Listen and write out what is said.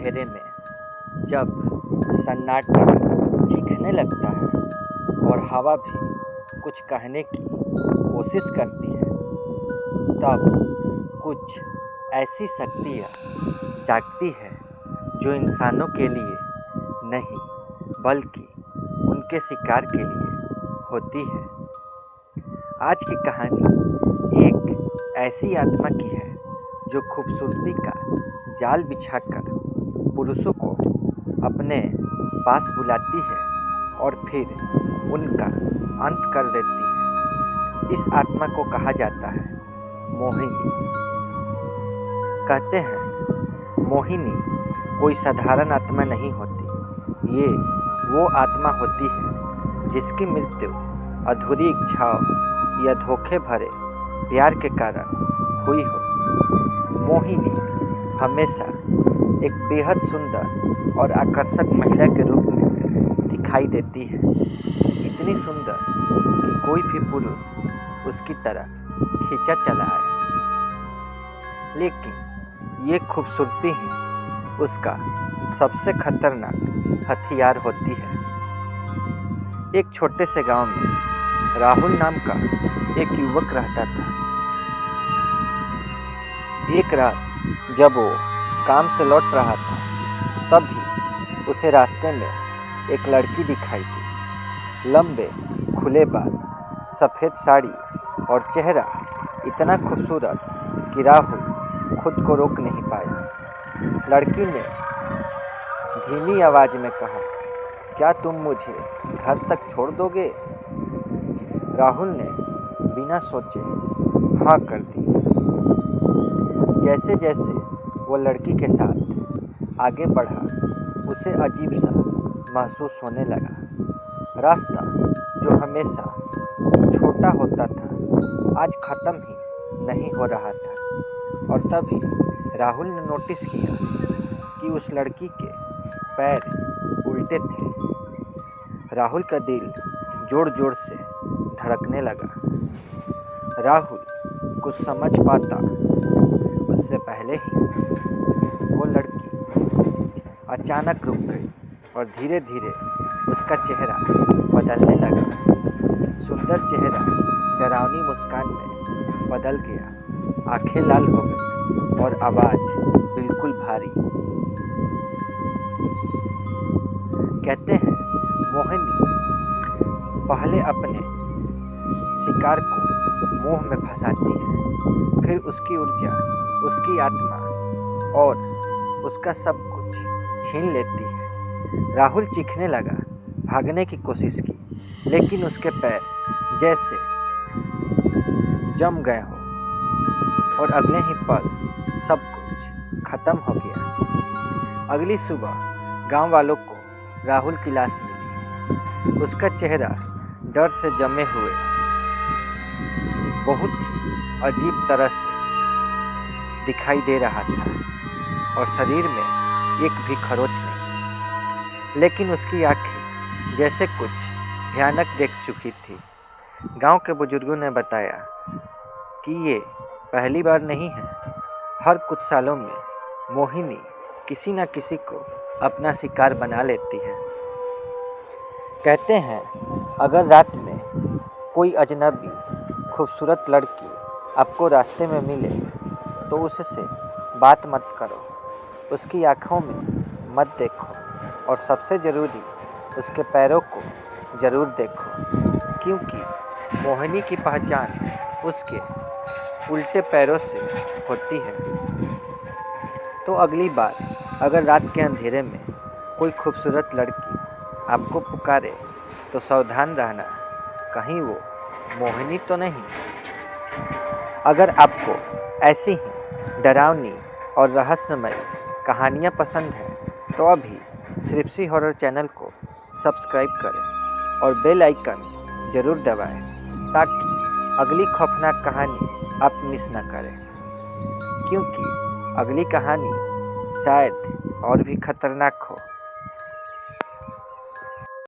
अंधेरे में जब सन्नाटा चीखने लगता है और हवा भी कुछ कहने की कोशिश करती है, तब कुछ ऐसी शक्तियाँ जागती है जो इंसानों के लिए नहीं बल्कि उनके शिकार के लिए होती है। आज की कहानी एक ऐसी आत्मा की है जो खूबसूरती का जाल बिछाकर पुरुषों को अपने पास बुलाती है और फिर उनका अंत कर देती है। इस आत्मा को कहा जाता है मोहिनी। कहते हैं मोहिनी कोई साधारण आत्मा नहीं होती, ये वो आत्मा होती है जिसकी मृत्यु अधूरी इच्छाओं या धोखे भरे प्यार के कारण हुई हो। मोहिनी हमेशा एक बेहद सुंदर और आकर्षक महिला के रूप में दिखाई देती है, इतनी सुंदर कि कोई भी पुरुष उसकी तरफ खींचा चला है। लेकिन ये खूबसूरती ही उसका सबसे खतरनाक हथियार होती है। एक छोटे से गांव में राहुल नाम का एक युवक रहता था। एक रात जब वो काम से लौट रहा था, तभी उसे रास्ते में एक लड़की दिखाई दी। लंबे खुले बाल, सफ़ेद साड़ी और चेहरा इतना खूबसूरत कि राहुल खुद को रोक नहीं पाया। लड़की ने धीमी आवाज़ में कहा, क्या तुम मुझे घर तक छोड़ दोगे? राहुल ने बिना सोचे हाँ कर दी। जैसे जैसे वो लड़की के साथ आगे बढ़ा, उसे अजीब सा महसूस होने लगा। रास्ता जो हमेशा छोटा होता था, आज ख़त्म ही नहीं हो रहा था। और तभी राहुल ने नोटिस किया कि उस लड़की के पैर उल्टे थे। राहुल का दिल जोर जोर से धड़कने लगा। राहुल कुछ समझ पाता उससे पहले ही वो लड़की अचानक रुक गई और धीरे धीरे उसका चेहरा बदलने लगा। सुंदर चेहरा डरावनी मुस्कान में बदल गया, आंखें लाल हो गई और आवाज़ बिल्कुल भारी। कहते हैं मोहिनी पहले अपने शिकार को मोह में फंसाती है, फिर उसकी ऊर्जा, उसकी आत्मा और उसका सब कुछ छीन लेती है। राहुल चीखने लगा, भागने की कोशिश की, लेकिन उसके पैर जैसे जम गए हो और अगले ही पल सब कुछ खत्म हो गया। अगली सुबह गांव वालों को राहुल की लाश मिली। उसका चेहरा डर से जमे हुए बहुत ही अजीब तरह से दिखाई दे रहा था और शरीर में एक भी खरोंच नहीं, लेकिन उसकी आंखें जैसे कुछ भयानक देख चुकी थी। गांव के बुजुर्गों ने बताया कि ये पहली बार नहीं है, हर कुछ सालों में मोहिनी किसी न किसी को अपना शिकार बना लेती है। कहते हैं अगर रात में कोई अजनबी खूबसूरत लड़की आपको रास्ते में मिले तो उससे बात मत करो, उसकी आँखों में मत देखो और सबसे ज़रूरी उसके पैरों को ज़रूर देखो, क्योंकि मोहिनी की पहचान उसके उल्टे पैरों से होती है। तो अगली बार अगर रात के अंधेरे में कोई खूबसूरत लड़की आपको पुकारे तो सावधान रहना, कहीं वो मोहिनी तो नहीं। अगर आपको ऐसी ही डरावनी और रहस्यमय कहानियाँ पसंद हैं तो अभी सृष्टि हॉरर चैनल को सब्सक्राइब करें और बेल आइकन ज़रूर दबाएं ताकि अगली खौफनाक कहानी आप मिस ना करें, क्योंकि अगली कहानी शायद और भी खतरनाक हो।